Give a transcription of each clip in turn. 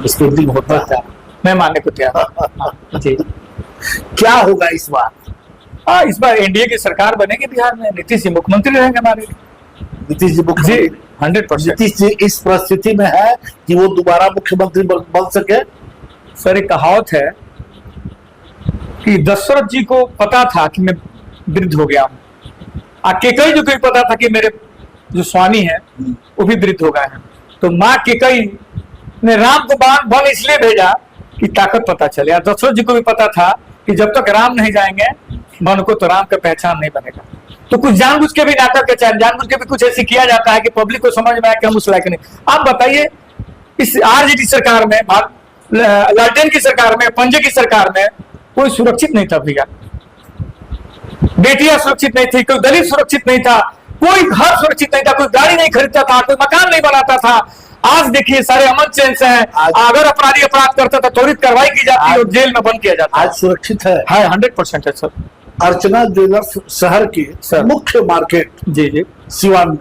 Spending होता है। मैं मानने को तैयार जी। क्या होगा इस बार? हाँ, इस बार एनडीए की सरकार बनेगी बिहार में, नीतीश जी मुख्यमंत्री रहेंगे हमारे। नीतीश जी जी मुख्यमंत्री? 100%। नीतीश जी इस परिस्थिति में है कि वो दोबारा मुख्यमंत्री बन सके? सर एक कहावत है कि दशरथ जी को पता था कि मैं वृद्ध हो गया हूँ, केकई जी को भी पता था कि मेरे जो स्वामी है वो भी वृद्ध हो गए हैं, तो माँ केकई ने राम को वन इसलिए भेजा कि ताकत पता चले। और दशरथ जी को भी पता था कि जब तक राम नहीं जाएंगे वन को तो राम का पहचान नहीं बनेगा। तो कुछ जानबूझ के भी नाटक के चाहे जानबूझ के भी कुछ ऐसे किया जाता है कि पब्लिक को समझ में आए कि हम उस लायक नहीं। आप बताइए इस आरजेडी सरकार में, लालटेन की सरकार में, पंजे की सरकार में कोई सुरक्षित नहीं था भैया, बेटियां सुरक्षित नहीं थी, कोई दलित सुरक्षित नहीं था, कोई घर सुरक्षित नहीं था, कोई गाड़ी नहीं खरीदता था, कोई मकान नहीं बनाता था। आज देखिए सारे अमन चैन से हैं। अगर अपराधी अपराध करता था त्वरित कार्रवाई की जाती है और जेल में बंद किया जाता है। आज सुरक्षित है? 100% है सर। अर्चना ज्वेलर्स शहर की मुख्य मार्केट जी जी सिवान में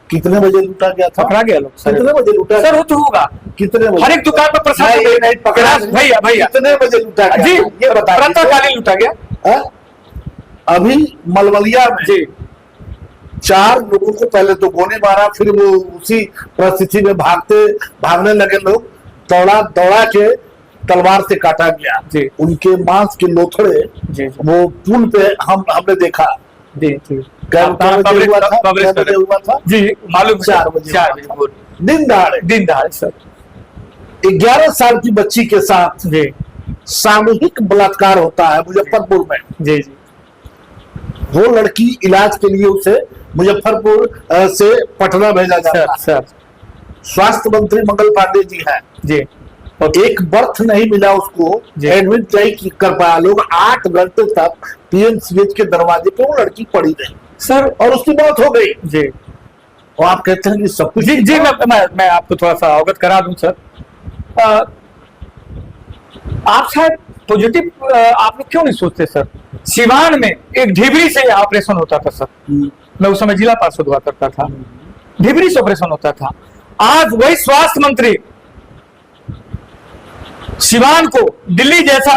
कितने बजे लूटा गया था? पकड़ा गया लोग। कितने बजे लूटा सर? वो तो होगा कितने बजे? हर एक दुकान पर प्रशासन नहीं पकड़ा भैया भैया कितने बजे लूटा गया जी? ये बता प्रातःकालीन लूटा गया। अभी मलवलिया में जी 4 लोगों को पहले तो गोली मारा, फिर वो उसी परिस्थिति में भागने लगे लोग, दौड़ा के तलवार से काटा गया जी। उनके मांस के लोथड़े जी वो पुल पे हमने देखा जी जी। हुआ था जी मालूम? 4 बजे दिन दहाड़े सर 11 साल की बच्ची के साथ जी सामूहिक बलात्कार होता है मुजफ्फरपुर में जी जी। वो लड़की इलाज के लिए उसे मुजफ्फरपुर से पटना भेजा जाता है। स्वास्थ्य मंत्री मंगल पांडे जी है जी, और एक बर्थ नहीं मिला उसको, एडमिट नहीं कर पाया। लोग 8 घंटे तक पीएमसीएच के दरवाजे पे वो लड़की पड़ी रही सर, और उसकी मौत हो गई जी। और आप कहते हैं कि सब कुछ जी जी। मैं आपको थोड़ा सा अवगत करा दूं सर। आप शायद पॉजिटिव आप लोग क्यों नहीं सोचते सर? सिवान में एक ढिबरी से ऑपरेशन होता था सर, मैं उस समय जिला पार्षद हुआ करता था, ढिबरी से ऑपरेशन होता था। आज वही स्वास्थ्य मंत्री सिवान को दिल्ली जैसा,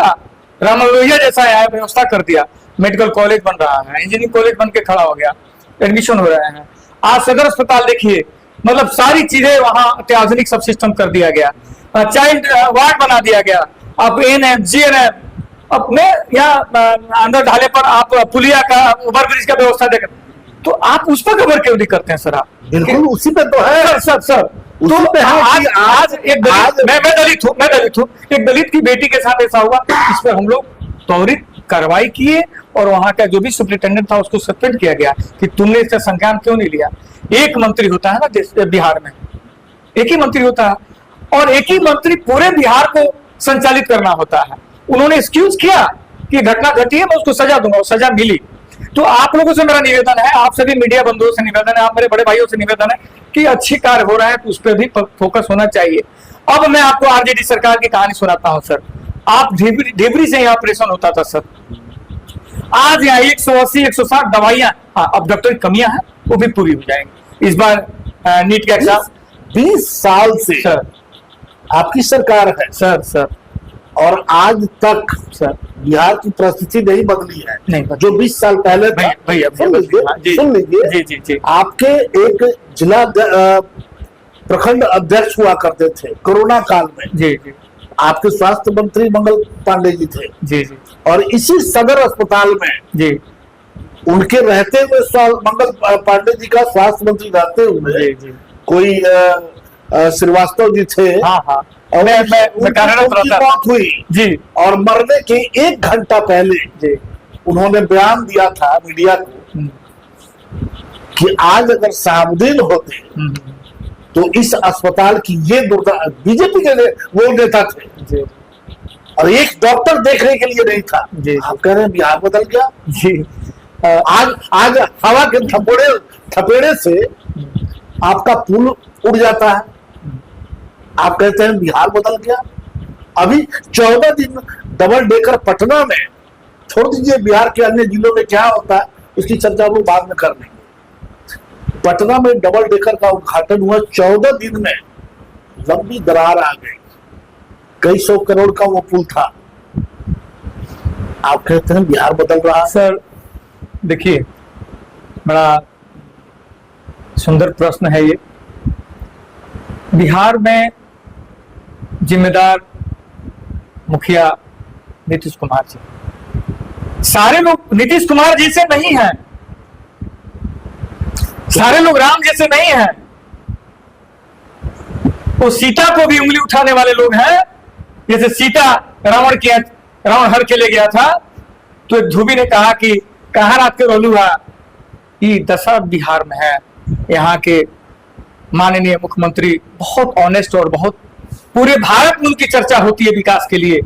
रामलोहिया जैसा व्यवस्था कर दिया, मेडिकल कॉलेज बन रहा है, इंजीनियरिंग कॉलेज बन के खड़ा हो गया, एडमिशन हो रहे हैं। आज सदर अस्पताल देखिए, मतलब सारी चीजें वहां अत्याधुनिक सब सिस्टम कर दिया गया, चाइल्ड वार्ड बना दिया गया। अब एएनएम जीएनएम अपने यहाँ अंदर ढाले पर आप पुलिया का ओवर ब्रिज का व्यवस्था देकर, तो आप उस पर खबर क्यों नहीं करते हैं सर? आप बिल्कुल उसी पे तो है सर। तो आज एक दलित, मैं दलित हूँ, एक दलित की बेटी के साथ ऐसा हुआ, इस पर हम लोग त्वरित कार्रवाई किए और वहां का जो भी सुपरिटेंडेंट था उसको सस्पेंड किया गया कि तुमने इसका संज्ञान क्यों नहीं लिया। एक मंत्री होता है ना बिहार में, एक ही मंत्री होता है, और एक ही मंत्री पूरे बिहार को संचालित करना होता है। उन्होंने एक्सक्यूज किया कि घटना घटी है, मैं उसको सजा दूंगा, और सजा मिली। तो आप लोगों से मेरा निवेदन है, आप सभी मीडिया बंधुओं से निवेदन है, आप मेरे बड़े भाइयों से निवेदन है कि अच्छी कार्य हो रहा है तो उस पर भी फोकस होना चाहिए। अब मैं आपको आरजेडी सरकार की कहानी सुनाता हूं सर। आप ढिबरी से यहाँ ऑपरेशन होता था सर, आज यहाँ 180-160 दवाइयां, अब डॉक्टर की कमियां हैं, वो भी पूरी हो जाएंगी इस बार नीट के एग्जाम। 20 साल से सर आपकी सरकार है सर, और आज तक सर बिहार की परिस्थिति नहीं बदली है। नहीं, जो 20 साल पहले सुन लीजिए, आपके एक जिला प्रखंड अध्यक्ष हुआ करते थे कोरोना काल में जी, आपके स्वास्थ्य मंत्री मंगल पांडे जी थे जी, और इसी सदर अस्पताल में जी उनके रहते हुए मंगल पांडे जी का स्वास्थ्य मंत्री रहते हुए कोई श्रीवास्तव जी थे। हाँ। और मौत हुई जी, और मरने के 1 घंटा पहले जी उन्होंने बयान दिया था मीडिया को कि आज अगर सामुद्दीन होते तो इस अस्पताल की ये बीजेपी के वो नेता थे जी, और एक डॉक्टर देखने के लिए नहीं था जी। आप कह रहे हैं बिहार बदल गया जी। आज हवा के थपेड़े से आपका पुल उड़ जाता है, आप कहते हैं बिहार बदल गया। अभी 14 दिन डबल डेकर पटना में, छोड़ दीजिए बिहार के अन्य जिलों में क्या होता है उसकी चर्चा वो बाद में कर लेंगे। पटना में डबल डेकर का उद्घाटन हुआ, 14 दिन में लंबी दरार आ गई। कई 100 करोड़ का वो पुल था। आप कहते हैं बिहार बदल रहा है। सर देखिए, बड़ा सुंदर प्रश्न है ये। बिहार में जिम्मेदार मुखिया नीतीश कुमार जी, सारे लोग नीतीश कुमार जैसे नहीं हैं, सारे लोग राम जैसे नहीं हैं। वो सीता को भी उंगली उठाने वाले लोग हैं। जैसे सीता रावण हर के ले गया था, तो एक धोबी ने कहा कि कहाँ रात के रोलू है, ये दशा बिहार में है। यहाँ के माननीय मुख्यमंत्री बहुत ऑनेस्ट और बहुत, पूरे भारत में उनकी चर्चा होती है विकास के लिए,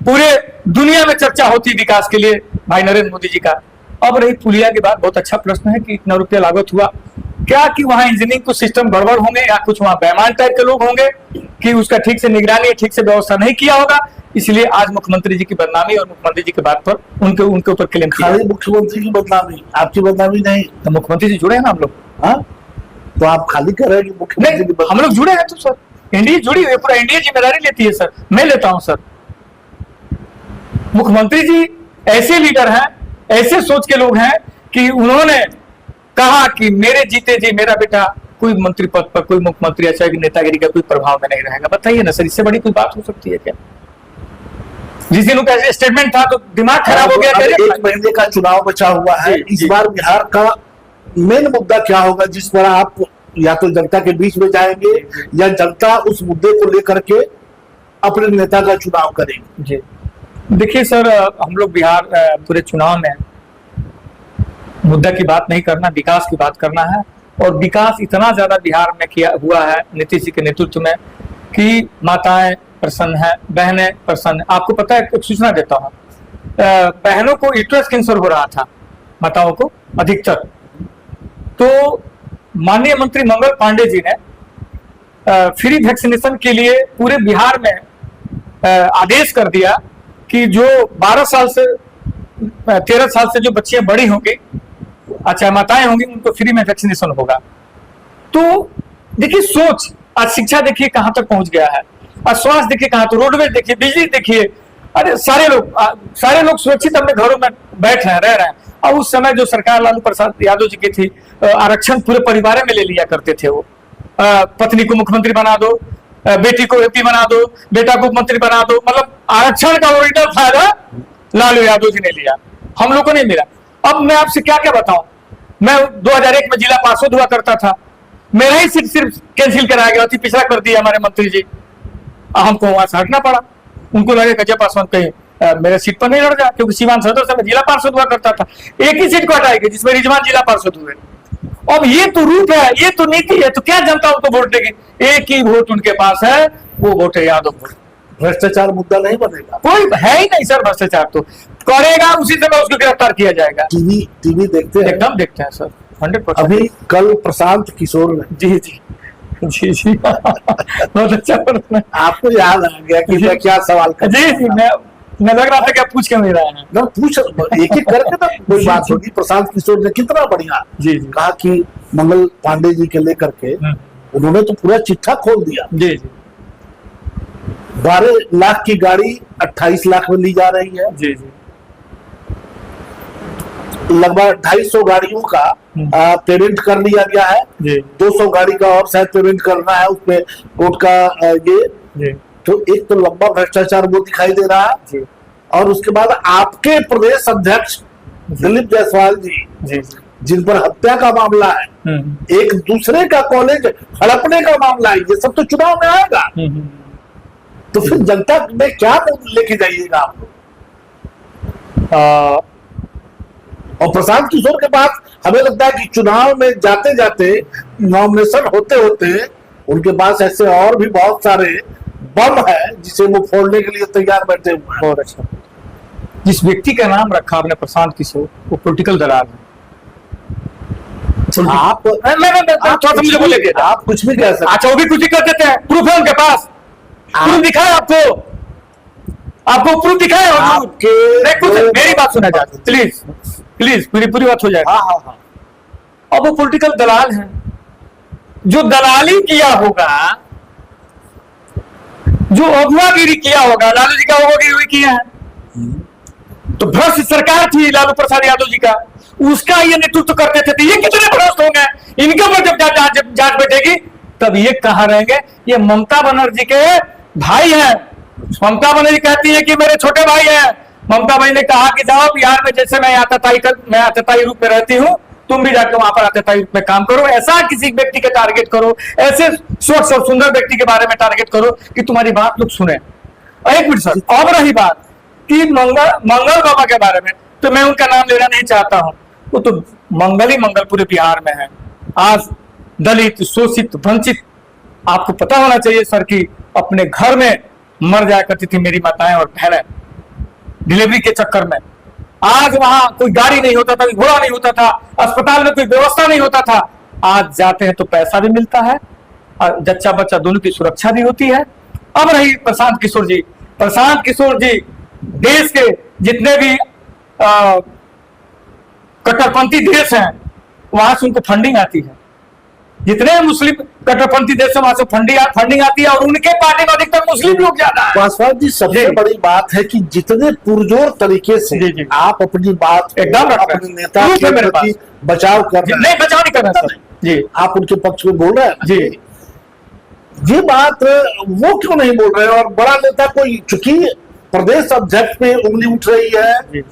पूरे दुनिया में चर्चा होती है विकास के लिए भाई नरेंद्र मोदी जी का। अब रही पुलिया की बात, बहुत अच्छा प्रश्न है कि इतना रुपया लागत हुआ क्या, कि वहां इंजीनियरिंग कुछ सिस्टम गड़बड़ होंगे या कुछ वहां बेईमान टाइप के लोग होंगे कि उसका ठीक से निगरानी, ठीक से व्यवस्था नहीं किया होगा, इसलिए आज मुख्यमंत्री जी की बदनामी और मुख्यमंत्री जी की बात पर उनके ऊपर क्लेम किया। खाली मुख्यमंत्री की बदनामी, आपकी बदनामी नहीं। तो मुख्यमंत्री जी जुड़े हैं ना हम लोग। हाँ, तो आप खाली कह रहे हैं कि मुख्यमंत्री की हम लोग जुड़े हैं तो सर, एनडीए जुड़ी हुई है, पूरा एनडीए जिम्मेदारी लेती है सर, मैं लेता हूं सर। मुख्यमंत्री जी ऐसे लीडर हैं, ऐसे सोच के लोग हैं कि उन्होंने कहा कि मेरे जीते जी मेरा बेटा कोई मंत्री पद पर, कोई मुख्यमंत्री अच्छा कि नेतागिरी का कोई प्रभाव में नहीं रहेगा। बताइए ना सर, इससे बड़ी कोई बात हो सकती है क्या? जिस दिन उनका स्टेटमेंट था तो दिमाग खराब हो गया। 1 महीने का चुनाव बचा हुआ है। इस बार बिहार का मेन मुद्दा क्या होगा जिस पर आप या तो जनता के बीच में जाएंगे या जनता उस मुद्दे को लेकर के अपने नेता का चुनाव करेंगे? जी देखिए सर, हम लोग बिहार पूरे चुनाव में मुद्दा की बात नहीं करना, विकास की बात करना है। और विकास इतना ज्यादा बिहार में किया हुआ है नीतीश जी के नेतृत्व में कि माताएं प्रसन्न है, बहनें प्रसन्न है। आपको पता है, एक सूचना देता हूँ, बहनों को यूट्रस कैंसर हो रहा था, माताओं को अधिकतर। तो माननीय मंत्री मंगल पांडे जी ने फ्री वैक्सीनेशन के लिए पूरे बिहार में आदेश कर दिया कि जो 12 साल से 13 साल से जो बच्चियां बड़ी होंगी, अच्छा माताएं होंगी, उनको फ्री में वैक्सीनेशन होगा। तो देखिए सोच, आज शिक्षा देखिए कहां तक पहुंच गया है, आज स्वास्थ्य देखिए कहां, तो रोडवेज देखिए, बिजली देखिए, अरे सारे लोग सुरक्षित अपने घरों में बैठ रहे हैं, रह रहे हैं। और उस समय जो सरकार लालू प्रसाद यादव जी की थी, आरक्षण पूरे परिवार में ले लिया करते थे वो। पत्नी को मुख्यमंत्री बना दो, बेटी को एमपी बना दो, बेटा को मंत्री बना दो, मतलब आरक्षण का ओरिजिनल फायदा लालू यादव जी ने लिया, हम लोग को नहीं मिला। अब मैं आपसे क्या क्या बताऊं, मैं 2001 में जिला पार्षद हुआ करता था, मेरा ही सीट सिर्फ कैंसिल कराया गया थी, पिछड़ा कर दिया हमारे मंत्री जी, हमको वहां से हटना पड़ा। उनको लगे गजय पासवान कहीं मेरे सीट पर नहीं लड़ जाए, क्योंकि सीवान सदर से मैं जिला पार्षद हुआ करता था। एक ही सीट को हटाएगी जिसमें रिजवान जिला पार्षद हुए। अब ये तो रूप है, ये तो नीति है, तो क्या जनता उनको वोट देगी? एक ही वोट उनके पास है, वो वोट है यादव वोट। भ्रष्टाचार मुद्दा नहीं बनेगा, कोई है ही नहीं सर। भ्रष्टाचार तो करेगा, उसी समय उसको गिरफ्तार किया जाएगा। टीवी देखते हैं? एकदम देखते हैं सर, 100%। अभी कल प्रशांत किशोर ने जी बहुत अच्छा प्रश्न, आपको याद आ गया कि मैं क्या सवाल कर? जी मैं लग रहा था कि आप पूछ के नहीं रहे हैं ना, पूछ एक एक करके ना कोई बात होगी। प्रशांत किशोर ने कितना बढ़िया जी कहा कि मंगल पांडे जी के लेकर के उन्होंने तो पूरा चिट्ठा खोल दिया। जी 12 लाख की गाड़ी 28 लाख में ली जा रही है। जी लगभग 250 गाड़ियों का पेमेंट कर लिया गया है। 200 गाड़ी का और शायद पेमेंट करना है, उसमें कोर्ट का ये। तो एक तो लंबा भ्रष्टाचार वो दिखाई दे रहा है। और उसके बाद आपके प्रदेश अध्यक्ष दिलीप जायसवाल जी जिन पर हत्या का मामला है, एक दूसरे का कॉलेज हड़पने का मामला है, ये सब तो चुनाव में आएगा। तो फिर जनता में क्या लेके जाइएगा आप लोग? और प्रशांत किशोर के पास हमें लगता है कि चुनाव में जाते जाते, नॉमिनेशन होते होते उनके पास ऐसे और भी बहुत सारे बम है जिसे वो फोड़ने के लिए तैयार बैठे हुए हैं। बहुत अच्छा। जिस व्यक्ति का नाम रखा आपने प्रशांत किशोर, वो पॉलिटिकल दलाल है। आप मुझे बोलेंगे, आप कुछ भी कह सकते। अच्छा, वो भी कुछ भी कर देते हैं, प्रूफ है उनके पास, प्रूफ दिखाए आपको प्रूफ दिखाए। मेरी बात सुना जाए प्लीज पूरी बात हो जाए। हाँ। अब वो पॉलिटिकल दलाल है, जो दलाली किया होगा, जो अगुवागिरी किया होगा, लालू जी का अगुवागिरी किया है, तो भ्रष्ट सरकार थी लालू प्रसाद यादव जी का, उसका ये नेतृत्व करते थे, तो ये कितने भ्रष्ट होंगे, इनके ऊपर जब जांच बैठेगी तब ये कहाँ रहेंगे। ये ममता बनर्जी के भाई हैं। ममता बनर्जी कहती है कि मेरे छोटे भाई हैं। ममता बनर्जी ने कहा कि जाओ बिहार में, जैसे मैं आतताई रूप में रहती हूँ, तुम भी जाकर वहां पर आतताई रूप में काम करो, ऐसा किसी व्यक्ति के टारगेट करो, ऐसे स्वच्छ और सुंदर व्यक्ति के बारे में टारगेट करो कि तुम्हारी बात लोग सुने। एक मिनट सर, अब रही बात कि मंगल बाबा के बारे में, तो मैं उनका नाम लेना नहीं चाहता हूं, वो तो मंगल ही मंगल पूरे बिहार में है। आज दलित, शोषित, वंचित, आपको पता होना चाहिए सर कि अपने घर में मर जाया करती थी मेरी माताएं और बहनें डिलीवरी के चक्कर में। आज वहां कोई गाड़ी नहीं होता था, कोई घोड़ा नहीं होता था, अस्पताल में कोई व्यवस्था नहीं होता था। आज जाते हैं तो पैसा भी मिलता है और जच्चा बच्चा दोनों की सुरक्षा भी होती है। अब रही प्रशांत किशोर जी, प्रशांत किशोर जी देश के जितने भी कट्टरपंथी देश हैं वहां से उनको फंडिंग आती है, जितने मुस्लिम कट्टरपंथी देश है वहां से फंडिंग आती है, और उनके पार्टी में अधिकतर मुस्लिम लोग ज्यादा है। पासवान जी, सबसे बड़ी बात है कि जितने पुरजोर तरीके से जी, जी। आप अपनी बात एकदम अपने नेता के प्रति बचाव कर रहे हैं, नहीं बचाव नहीं कर रहे सर जी, आप उनके पक्ष में बोल रहे हैं जी, ये बात वो क्यों नहीं बोल रहे हैं? और बड़ा नेता कोई, चूंकि प्रदेश अध्यक्ष पे उंगली उठ रही है जी।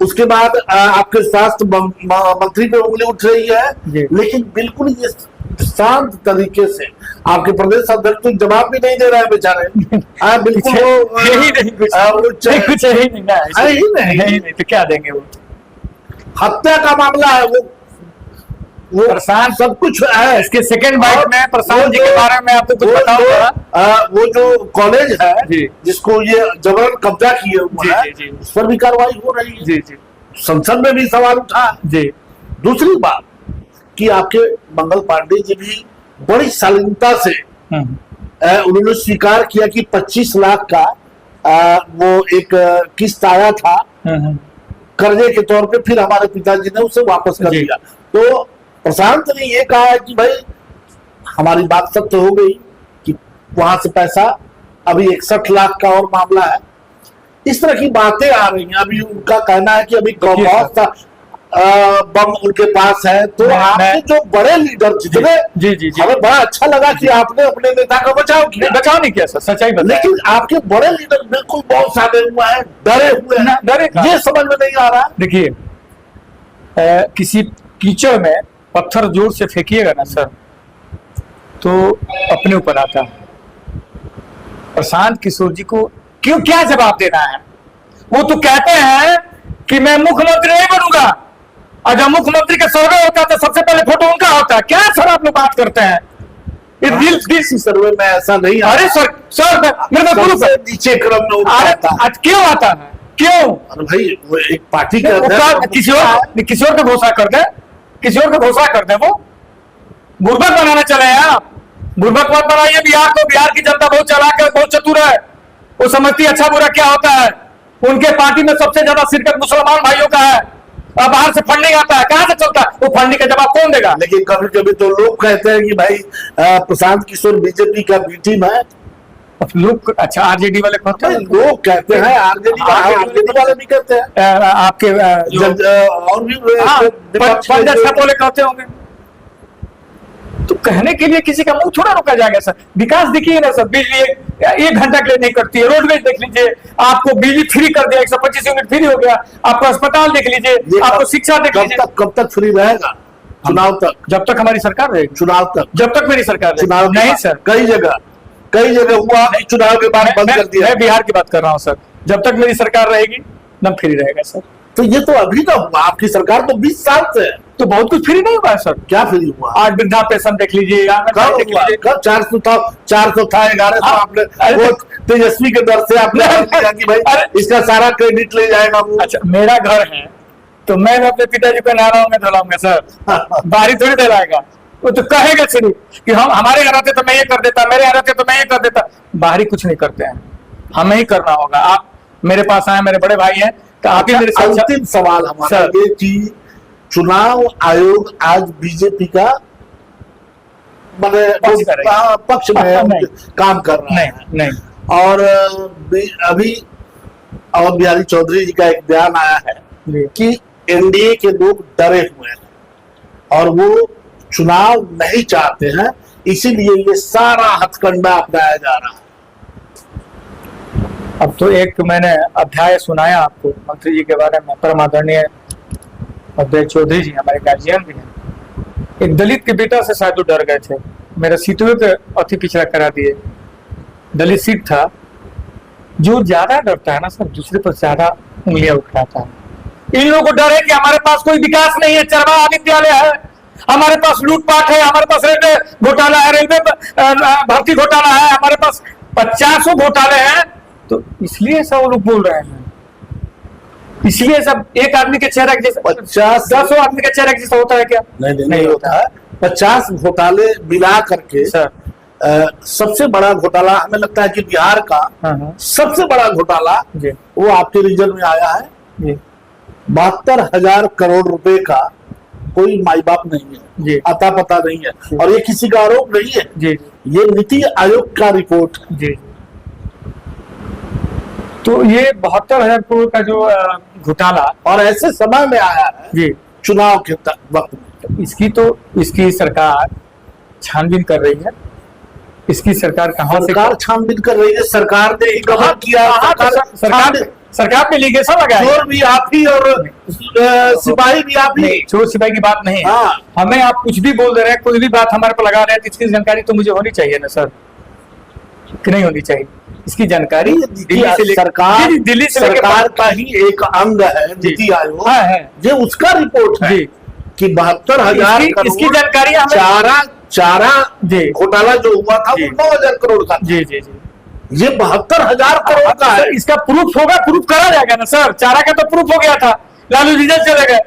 उसके बाद आपके स्वास्थ्य मंत्री पे उंगली उठ रही है, लेकिन बिल्कुल ये शांत तरीके से आपके प्रदेश अध्यक्ष तो जवाब भी नहीं दे रहे हैं बेचारे। बिल्कुल कुछ ही नहीं, तो क्या देंगे वो? हत्या का मामला है, वो प्रशांत सब कुछ है। इसके सेकंड बाइट में प्रशांत जी के बारे में आपको कुछ बताऊंगा। वो जो कॉलेज है जी, जिसको ये जबरन कब्जा किए हुए हैं, उस पर भी कार्रवाई हो रही है। जी जी, संसद में भी सवाल उठा जी। दूसरी बात कि आपके मंगल पांडे जी भी बड़ी शालीनता से उन्होंने स्वीकार किया कि 25 लाख का वो एक किस्त आया था कर्जे के तौर पे, फिर हमारे पिताजी ने उसे वापस कर दिया। तो प्रशांत ने ये कहा है कि भाई हमारी बात सत्य हो गई कि वहां से पैसा, अभी 61 लाख का और मामला है। इस तरह की बातें आ रही हैं। अभी उनका कहना है कि अभी बहुत सा बम उनके पास है। तो आपने जो बड़े लीडर जितने, जी, हमें बड़ा अच्छा लगा कि आपने अपने नेता का बचाव किया। बचाव नहीं किया सर, सच्चाई बताया। लेकिन आपके बड़े लीडर बिल्कुल बहुत सारे हुए हैं, डरे हुए हैं, ये समझ में नहीं आ रहा। देखिए, किसी कीचड़ में पत्थर जोर से फेंकिएगा ना सर तो अपने ऊपर आता है। प्रशांत किशोर जी को क्यों, क्या जवाब देना है? वो तो कहते हैं कि मैं मुख्यमंत्री नहीं बनूंगा, और जब मुख्यमंत्री का सर्वे होता है तो सबसे पहले फोटो उनका होता है। क्या सर आप लोग बात करते हैं? दिल सर्वे में ऐसा नहीं। अरे सर मेरे नीचे क्रम में आज क्यों आता है? क्यों? अरे भाई वो एक पार्टी का किसी और को घोषणा कर दे, किसी और को घोषणा कर दे। वो बुर्बक बनाना चले हैं आप, बुर्बक मत बनाइए बिहार को। बिहार की जनता बहुत चालाक है, बहुत चतुर है, वो समझती अच्छा बुरा क्या होता है। उनके पार्टी में सबसे ज्यादा शिरकत मुसलमान भाइयों का है। अब बाहर से फंडिंग आता है, कहां से चलता है? वो फंडिंग का जवाब कौन देगा? लेकिन कभी कभी तो लोग कहते हैं कि भाई प्रशांत किशोर बीजेपी का बी टीम है। लोग, अच्छा आरजेडी वाले कहते हैं, लोग कहते हैं, आरजेडी वाले भी कहते हैं, आपके और भी बोले कहते होंगे। तो कहने के लिए किसी का मुंह थोड़ा रोका जाएगा सर। विकास देखिए ना सर, बिजली 1 घंटा के लिए नहीं करती है, रोडवेज देख लीजिए, आपको बिजली फ्री कर दिया, 125 यूनिट फ्री हो गया, आपको अस्पताल देख लीजिए, आपको शिक्षा देख लीजिए। कब तक फ्री रहेगा? चुनाव तक, जब तक हमारी सरकार रहेगी। चुनाव तक, जब तक मेरी सरकार रहेगी। चुनाव नहीं सर, कई जगह हुआ, चुनाव के बाद बंद कर दिया। मैं बिहार की बात कर रहा हूँ सर, जब तक मेरी सरकार रहेगी एकदम फ्री रहेगा सर। तो ये तो अभी का हुआ, आपकी सरकार तो 20 साल से है, तो बहुत कुछ फ्री नहीं हुआ है सर। क्या फ्री हुआ? आज वृद्धा पेंशन देख लीजिए, कब 400 था, 1100 आपने वो तेजस्वी के दर से आपने कि भाई इसका सारा क्रेडिट ले जाएगा वो। अच्छा, मेरा घर है तो मैं अपने पिताजी को नहलाऊंगा धुलाऊंगा सर, बाहरी थोड़ी दिलाएगा। वो तो कहेगा सिर्फ कि हम हमारे यहाँ रहते तो मैं ये कर देता, मेरे यहाँ रहते तो मैं ये कर देता। बाहरी कुछ नहीं करते हैं, हमें ही करना होगा। आप मेरे पास आए, मेरे बड़े भाई हैं, तो आप ही मेरे अंतिम सवाल हमारा ये कि चुनाव आयोग आज बीजेपी का पक्ष में काम कर रहा है। नहीं, और अभी अवध बिहारी चौधरी जी का एक बयान आया है कि एनडीए के लोग डरे हुए हैं और वो चुनाव नहीं चाहते हैं, इसीलिए ये सारा हथकंडा अपनाया जा रहा है। अब तो एक मैंने अध्याय सुनाया आपको मंत्री जी के बारे में, परम आदरणीय अवध चौधरी जी हमारे गार्जियन भी हैं। एक दलित के बेटा से शायद डर गए थे, मेरा सीटों पे अति पिछड़ा करा दिए, दलित सीट था। जो ज्यादा डरता है ना सर, दूसरे पर ज्यादा उंगलियां उठाता है। इन लोगों को डर है कि हमारे पास कोई विकास नहीं है, चरवा विद्यालय है, हमारे पास लूटपाट है, हमारे पास रेलवे घोटाला है, रेलवे भर्ती घोटाला है, हमारे पास 50 घोटाले हैं। तो इसलिए सब लोग बोल रहे हैं, इसलिए सब एक आदमी के चेहरे के जैसा 10 आदमी के चेहरे के जैसा होता है क्या? नहीं होता है। 50 घोटाले मिला करके सर सबसे बड़ा घोटाला हमें लगता है कि बिहार का सबसे बड़ा घोटाला वो आपके रीजन में आया है। 72,000 करोड़ रुपए का कोई माई बाप नहीं है, अता पता नहीं है, और ये किसी का आरोप नहीं है, ये नीति आयोग का रिपोर्ट है। तो ये 72,000 करोड़ का जो घोटाला और ऐसे समय में आया है चुनाव के वक्त में, इसकी सरकार छानबीन कर रही है। इसकी सरकार कहाँ से छानबीन कर रही है? सरकार ने ही गबन किया, सरकार पे लिगेशन लगाया। चोर भी आप ही और सिपाही भी आप ही। चोर सिपाही की बात नहीं है, हमें आप कुछ भी बोल दे रहे हैं, कोई भी बात हमारे पर लगा रहे हैं, इसकी जानकारी तो मुझे होनी चाहिए ना सर, कि नहीं होनी चाहिए? इसकी जानकारी दिल्ली से सरकार का ही एक अंग है नीति आयोग है, ये उसका रिपोर्ट है कि 72,000 इसकी जानकारी चारा घोटाला जो हुआ था वो 9,000 करोड़ का। जी ये 72,000 करोड़ का है। इसका प्रूफ होगा, प्रूफ करा जाएगा ना सर। चारा का तो प्रूफ हो गया था, लालू रिजल्ट चले गए,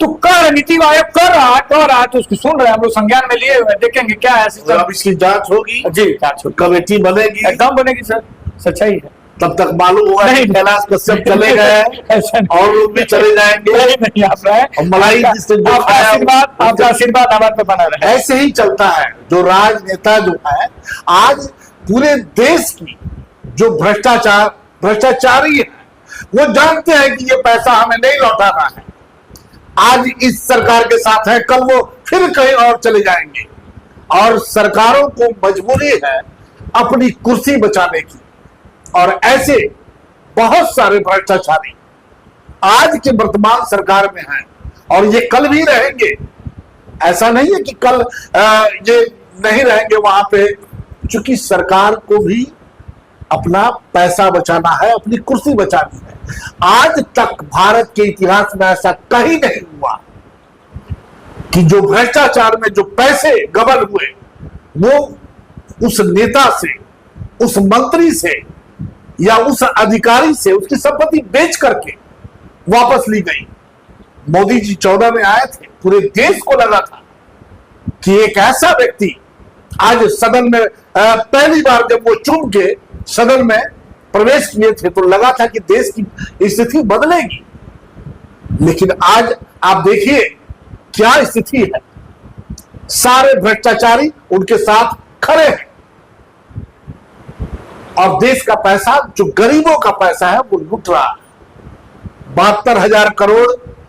तो नीति आयोग कर रहा तो उसको सुन रहे हैं हम लोग, संज्ञान में लिए हुए, देखेंगे क्या है। अब इसकी जांच होगी जांच होगी, कमेटी बनेगी, एकदम बनेगी सर, सच्चाई है। तब तक मालूम होगा नहीं कैलाश कश्यप चले गए और लोग भी चले जाएंगे, नहीं आप रहे मलाई जिससे आपका आशीर्वाद हमारे पे बना रहे। ऐसे ही चलता है। जो राजनेता जो है आज पूरे देश की जो भ्रष्टाचारी है, वो जानते हैं कि ये पैसा हमें नहीं लौटाना है। आज इस सरकार के साथ है, कल वो फिर कहीं और चले जाएंगे, और सरकारों को मजबूरी है अपनी कुर्सी बचाने की। और ऐसे बहुत सारे भ्रष्टाचारी आज के वर्तमान सरकार में हैं और ये कल भी रहेंगे। ऐसा नहीं है कि कल ये नहीं रहेंगे वहां पे, क्योंकि सरकार को भी अपना पैसा बचाना है, अपनी कुर्सी बचानी है। आज तक भारत के इतिहास में ऐसा कहीं नहीं हुआ कि जो भ्रष्टाचार में जो पैसे गबन हुए वो उस नेता से, उस मंत्री से या उस अधिकारी से उसकी संपत्ति बेच करके वापस ली गई। मोदी जी 14 में आए थे, पूरे देश को लगा था कि एक ऐसा व्यक्ति आज सदन में पहली बार जब वो चुन के सदन में प्रवेश किए थे तो लगा था कि देश की स्थिति बदलेगी। लेकिन आज आप देखिए क्या स्थिति है, सारे भ्रष्टाचारी उनके साथ खड़े हैं और देश का पैसा, जो गरीबों का पैसा है, वो लूट रहा है। 72,000 करोड़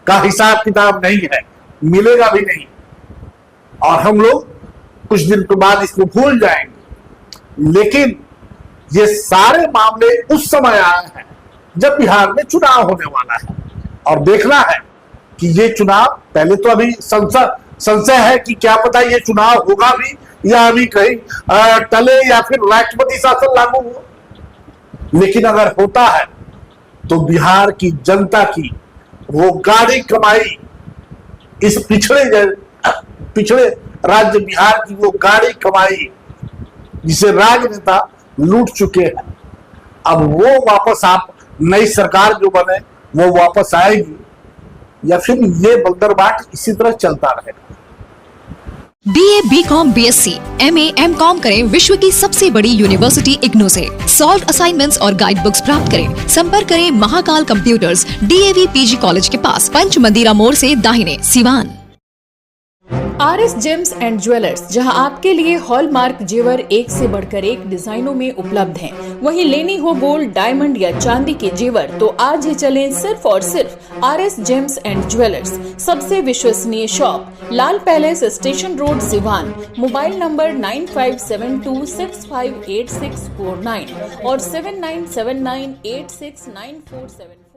का हिसाब किताब नहीं है, मिलेगा भी नहीं, और हम लोग कुछ दिन के बाद इसको भूल जाएंगे। लेकिन ये सारे मामले उस समय आए हैं जब बिहार में चुनाव होने वाला है, और देखना है कि ये चुनाव, पहले तो अभी संशय है कि क्या पता ये चुनाव होगा भी या अभी कहीं टले या फिर राष्ट्रपति शासन लागू हो। लेकिन अगर होता है तो बिहार की जनता की वो गाढ़ी कमाई, इस पिछड़े राज्य बिहार की वो गाढ़ी कमाई जिसे राजनेता लूट चुके हैं, अब वो वापस आप नई सरकार जो बने वो वापस आएगी या फिर ये बंदरबाट इसी तरह चलता रहेगा। BA, BCom, BSc, MA, MCom करें विश्व की सबसे बड़ी यूनिवर्सिटी इग्नू से। सॉल्व असाइनमेंट्स और गाइड बुक्स प्राप्त करें। संपर्क करें Mahakal computers, DAV PG college के पास, पंच मंदिरा मोड़ से दाहिने, Siwan. RS James and jewellers, जहां आपके लिए हॉलमार्क जेवर एक से बढ़कर एक डिजाइनों में उपलब्ध हैं। वहीं लेनी हो गोल्ड, डायमंड या चांदी के जेवर तो आज ही चलें सिर्फ और सिर्फ RS जेम्स एंड ज्वेलर्स। सबसे विश्वसनीय shop, Lal palace, station road, Siwan. Mobile number 9572658649 और 7979869474।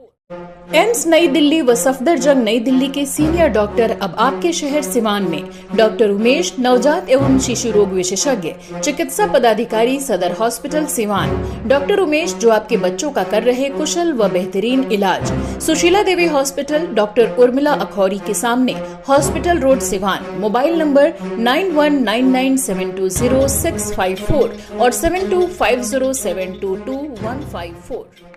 एम्स नई दिल्ली व सफदरजंग नई दिल्ली के सीनियर डॉक्टर अब आपके शहर सिवान में। डॉक्टर उमेश, नवजात एवं शिशु रोग विशेषज्ञ, चिकित्सा पदाधिकारी, सदर हॉस्पिटल सिवान। डॉक्टर उमेश जो आपके बच्चों का कर रहे कुशल व बेहतरीन इलाज। सुशीला देवी हॉस्पिटल, डॉक्टर उर्मिला अखौरी के सामने, hospital road, Siwan. Mobile number 9199720654 और 7250722154।